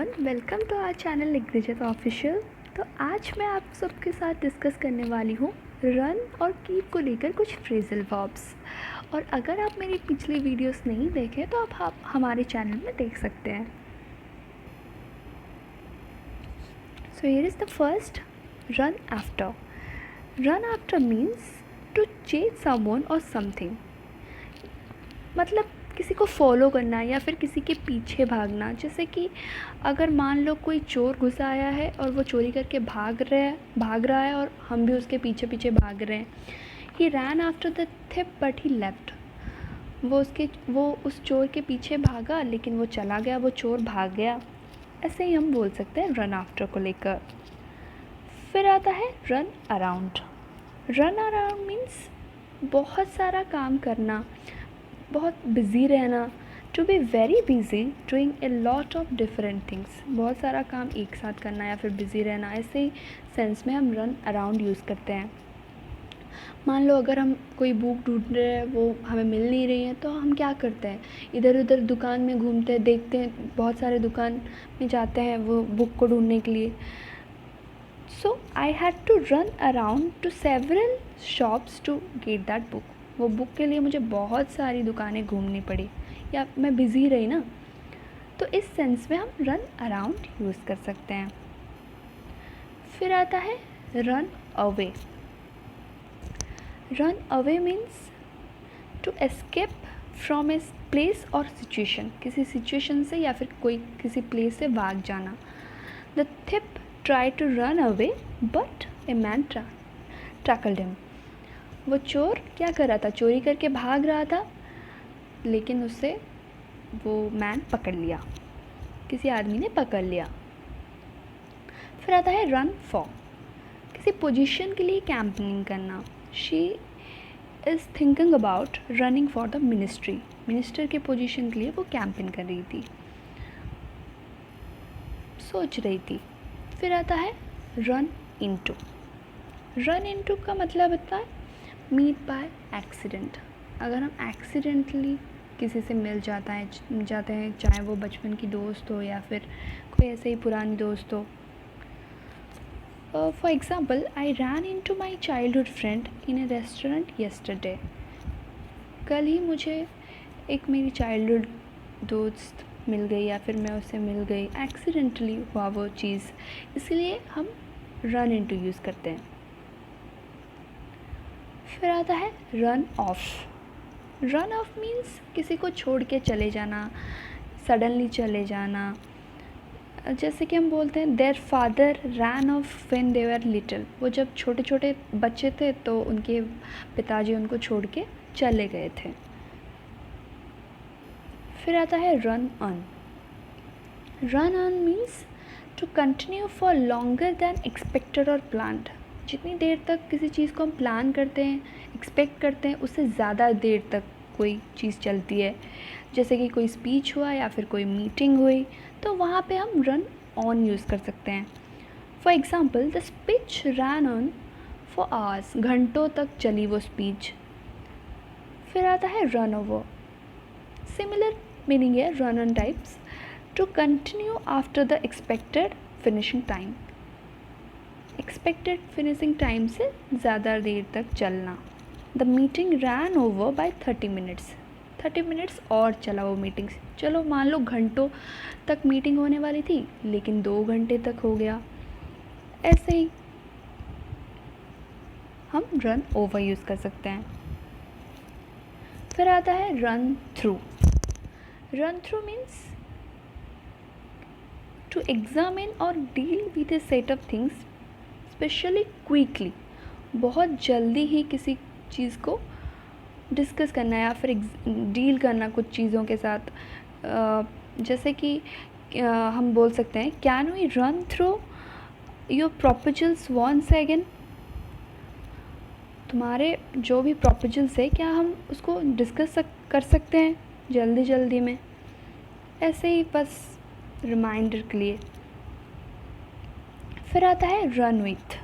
Everyone, welcome to our channel लिग्रिजत official. तो आज मैं आप सबके साथ डिस्कस करने वाली हूँ रन और कीप को लेकर कुछ फ्रेजल वर्ब्स। और अगर आप मेरी पिछली वीडियोस नहीं देखें तो आप हमारे चैनल में देख सकते हैं। So here is the first, run after. Run after means to chase someone और समथिंग, मतलब किसी को फॉलो करना या फिर किसी के पीछे भागना। जैसे कि अगर मान लो कोई चोर घुस आया है और वो चोरी करके भाग रहा है और हम भी उसके पीछे पीछे भाग रहे हैं। He ran after the thief but he left. वो उस चोर के पीछे भागा लेकिन वो चला गया, वो चोर भाग गया। ऐसे ही हम बोल सकते हैं रन आफ्टर को लेकर। फिर आता है run around. Run around means बहुत सारा काम करना, बहुत बिज़ी रहना। To be very busy doing a lot of different things, बहुत सारा काम एक साथ करना या फिर बिज़ी रहना। ऐसे ही सेंस में हम रन अराउंड यूज़ करते हैं। मान लो अगर हम कोई बुक ढूंढ रहे हैं, वो हमें मिल नहीं रही है, तो हम क्या करते हैं, इधर उधर दुकान में घूमते हैं, देखते हैं, बहुत सारे दुकान में जाते हैं वो बुक को ढूंढने के लिए। So I had to run around to several shops to get that book. वो बुक के लिए मुझे बहुत सारी दुकानें घूमनी पड़ी या मैं बिज़ी रही ना, तो इस सेंस में हम रन अराउंड यूज़ कर सकते हैं। फिर आता है run away. Run away means to escape from a place और सिचुएशन, किसी सिचुएशन से या फिर किसी प्लेस से भाग जाना। The thief try to run away but a man tackled him. वो चोर क्या कर रहा था, चोरी करके भाग रहा था, लेकिन उससे वो मैन पकड़ लिया, किसी आदमी ने पकड़ लिया। फिर आता है रन फॉर, किसी पोजीशन के लिए कैंपेनिंग करना। She is thinking about running for the ministry, minister के पोजीशन के लिए वो कैंपेन कर रही थी, सोच रही थी। फिर आता है रन इनटू। रन इनटू का मतलब होता है मीट बाय एक्सीडेंट। अगर हम एक्सीडेंटली किसी से मिल जाते हैं, चाहे वो बचपन की दोस्त हो या फिर कोई ऐसे ही पुरानी दोस्त हो। For example, I ran into my childhood friend in A restaurant yesterday. कल ही मुझे एक मेरी चाइल्डहुड दोस्त मिल गई या फिर मैं उससे मिल गई, एक्सीडेंटली हुआ वो चीज़, इसलिए हम रन इनटू यूज़ करते हैं। फिर आता है run of. Run of means किसी को छोड़ के चले जाना, सडनली चले जाना। जैसे कि हम बोलते हैं there father ran off when they were little. वो जब छोटे छोटे बच्चे थे तो उनके पिताजी उनको छोड़ के चले गए थे। फिर आता है run on. Run on means to continue for longer than expected और प्लान्ड। जितनी देर तक किसी चीज़ को हम प्लान करते हैं, एक्सपेक्ट करते हैं, उससे ज़्यादा देर तक कोई चीज़ चलती है। जैसे कि कोई स्पीच हुआ या फिर कोई मीटिंग हुई, तो वहाँ पे हम रन ऑन यूज़ कर सकते हैं। For example, the speech ran on for hours, घंटों तक चली वो स्पीच। फिर आता है रन ओवर। सिमिलर मीनिंग है run on types, to continue after the expected finishing time. Expected finishing time से ज़्यादा देर तक चलना। The meeting ran over by 30 minutes. 30 minutes और चला वो मीटिंग। चलो मान लो घंटों तक मीटिंग होने वाली थी, लेकिन 2 घंटे तक हो गया। ऐसे ही हम रन ओवर यूज़ कर सकते हैं। फिर आता है run through. Run through means to examine और deal with a set of things especially quickly. बहुत जल्दी ही किसी चीज़ को डिस्कस करना या फिर डील करना कुछ चीज़ों के साथ। जैसे कि हम बोल सकते हैं, can we run through your proposals once again. तुम्हारे जो भी प्रपोजल्स है, क्या हम उसको डिस्कस कर सकते हैं जल्दी जल्दी में। ऐसे ही बस रिमाइंडर के लिए। फिर आता है run with.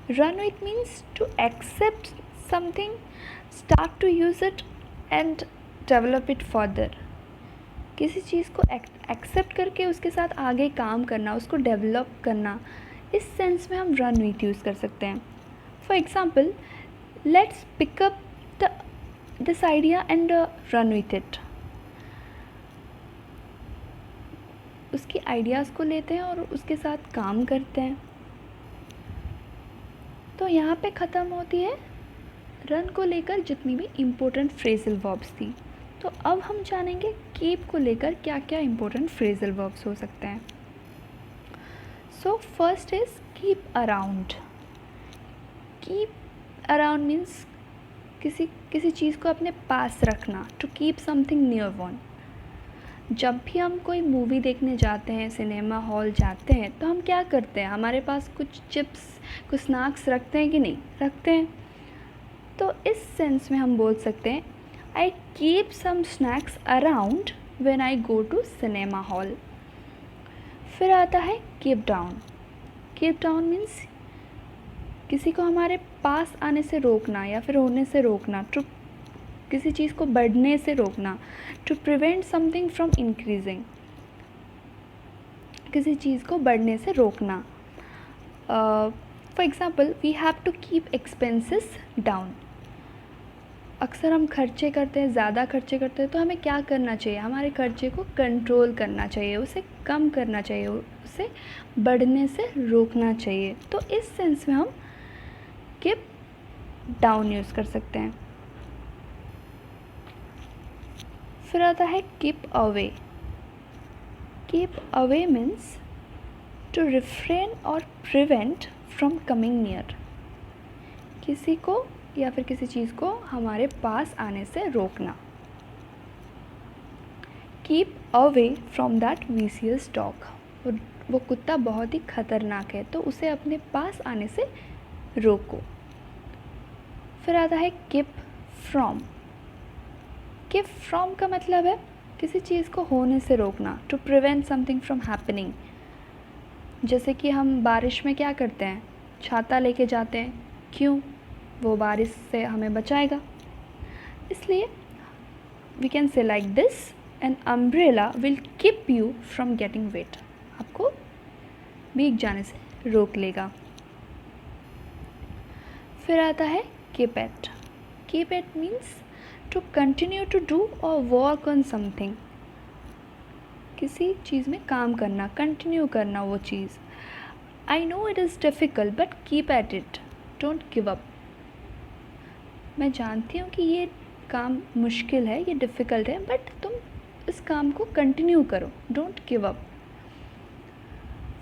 Run with means to accept something, start to use it and develop it further. किसी चीज़ को एक्सेप्ट करके उसके साथ आगे काम करना, उसको डेवलप करना, इस सेंस में हम रन विथ यूज़ कर सकते हैं. For example, let's pick up this idea and run with it. उसकी आइडियाज़ को लेते हैं और उसके साथ काम करते हैं. तो यहाँ पे ख़त्म होती है रन को लेकर जितनी भी इम्पोर्टेंट फ्रेजल वर्ब्स थी. तो अब हम जानेंगे कीप को लेकर क्या क्या इम्पोर्टेंट फ्रेजल वर्ब्स हो सकते हैं. So first is keep around. Keep around means किसी चीज़ को अपने पास रखना. To keep something near one. जब भी हम कोई मूवी देखने जाते हैं, सिनेमा हॉल जाते हैं, तो हम क्या करते हैं, हमारे पास कुछ चिप्स, कुछ स्नैक्स रखते हैं कि नहीं रखते हैं. तो इस सेंस में हम बोल सकते हैं I keep some snacks around when I go to cinema hall. फिर आता है keep down. Keep down means किसी को हमारे पास आने से रोकना या फिर होने से रोकना. टू किसी चीज़ को बढ़ने से रोकना. To prevent something from increasing. किसी चीज़ को बढ़ने से रोकना. For example, we have to keep expenses down. अक्सर हम खर्चे करते हैं, ज़्यादा खर्चे करते हैं, तो हमें क्या करना चाहिए, हमारे खर्चे को कंट्रोल करना चाहिए, उसे कम करना चाहिए, उसे बढ़ने से रोकना चाहिए. तो इस सेंस में हम कीप डाउन यूज़ कर सकते हैं. फिर आता है keep away. Keep away means to refrain और प्रिवेंट फ्रॉम कमिंग नियर. किसी को या फिर किसी चीज़ को हमारे पास आने से रोकना. Keep away from that vicious dog. वो कुत्ता बहुत ही ख़तरनाक है, तो उसे अपने पास आने से रोको. फिर आता है कीप फ्रॉम. कीप फ्रॉम का मतलब है किसी चीज़ को होने से रोकना. To prevent something from happening. जैसे कि हम बारिश में क्या करते हैं, छाता लेके जाते हैं. क्यों? वो बारिश से हमें बचाएगा. इसलिए we can say like this, an umbrella will keep you from getting wet. आपको भीग जाने से रोक लेगा. फिर आता है keep at. Keep at means to continue to do और वर्क ऑन समथिंग. किसी चीज़ में काम करना, कंटिन्यू करना वो चीज़. I know it is difficult but keep at it, don't give up. मैं जानती हूँ कि ये काम मुश्किल है, ये डिफ़िकल्ट है, बट तुम इस काम को कंटिन्यू करो, डोंट गिव अप.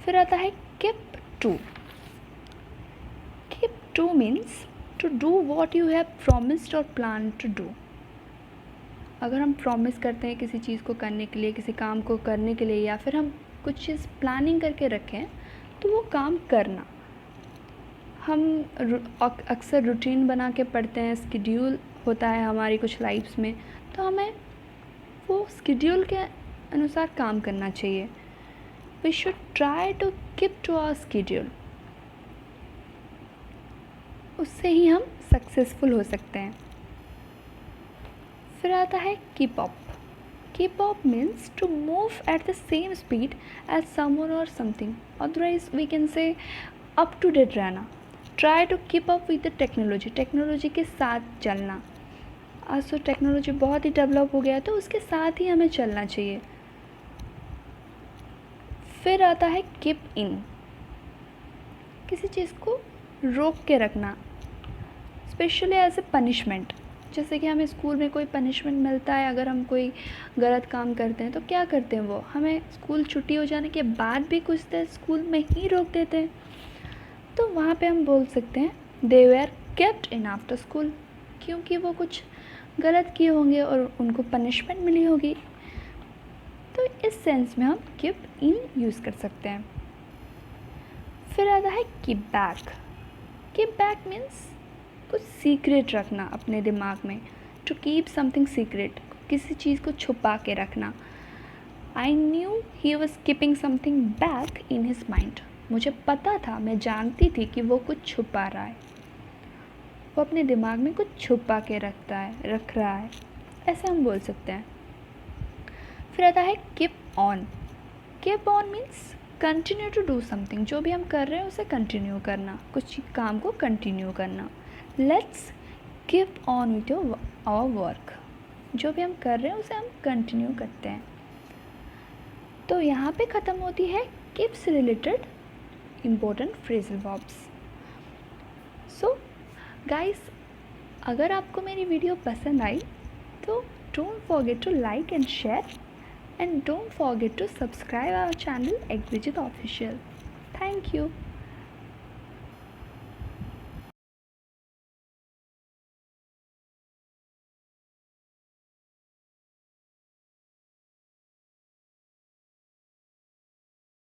फिर आता है keep to. Keep to means to do what you have promised और प्लान टू डू. अगर हम प्रॉमिस करते हैं किसी चीज़ को करने के लिए, किसी काम को करने के लिए, या फिर हम कुछ चीज़ प्लानिंग करके रखें, तो वो काम करना. हम अक्सर रूटीन बना के पढ़ते हैं, स्केड्यूल होता है हमारी कुछ लाइफ्स में, तो हमें वो स्केड्यूल के अनुसार काम करना चाहिए. We should try to keep to our schedule. उससे ही हम सक्सेसफुल हो सकते हैं. फिर आता है keep up. Keep up means to move at the same speed as someone और something. Otherwise we can say up to date रहना. Try to keep up with the technology. Technology के साथ चलना. आज तो टेक्नोलॉजी बहुत ही डेवलप हो गया है, तो उसके साथ ही हमें चलना चाहिए. फिर आता है कीप इन. किसी चीज़ को रोक के रखना, स्पेशली एज ए पनिशमेंट. जैसे कि हमें स्कूल में कोई पनिशमेंट मिलता है अगर हम कोई गलत काम करते हैं, तो क्या करते हैं, वो हमें स्कूल छुट्टी हो जाने के बाद भी कुछ देर स्कूल में ही रोक देते हैं. तो वहाँ पे हम बोल सकते हैं they were kept in after school, क्योंकि वो कुछ गलत किए होंगे और उनको पनिशमेंट मिली होगी. तो इस सेंस में हम कीप इन यूज़ कर सकते हैं. फिर आता है keep back. Keep back means कुछ सीक्रेट रखना अपने दिमाग में. टू कीप समथिंग सीक्रेट, किसी चीज़ को छुपा के रखना. I knew he was keeping something back in his mind. मुझे पता था, मैं जानती थी कि वो कुछ छुपा रहा है, वो अपने दिमाग में कुछ छुपा के रख रहा है. ऐसे हम बोल सकते हैं. फिर आता है keep on. Keep on means continue to do something, जो भी हम कर रहे हैं उसे कंटिन्यू करना, कुछ काम को कंटिन्यू करना। Let's keep on with our work, जो भी हम कर रहे हैं उसे हम कंटिन्यू करते हैं। तो यहाँ पे ख़त्म होती है कीप से related important phrasal verbs. So guys, अगर आपको मेरी वीडियो पसंद आई तो don't forget to like and share, and don't forget to subscribe our channel Exegit Official. Thank you.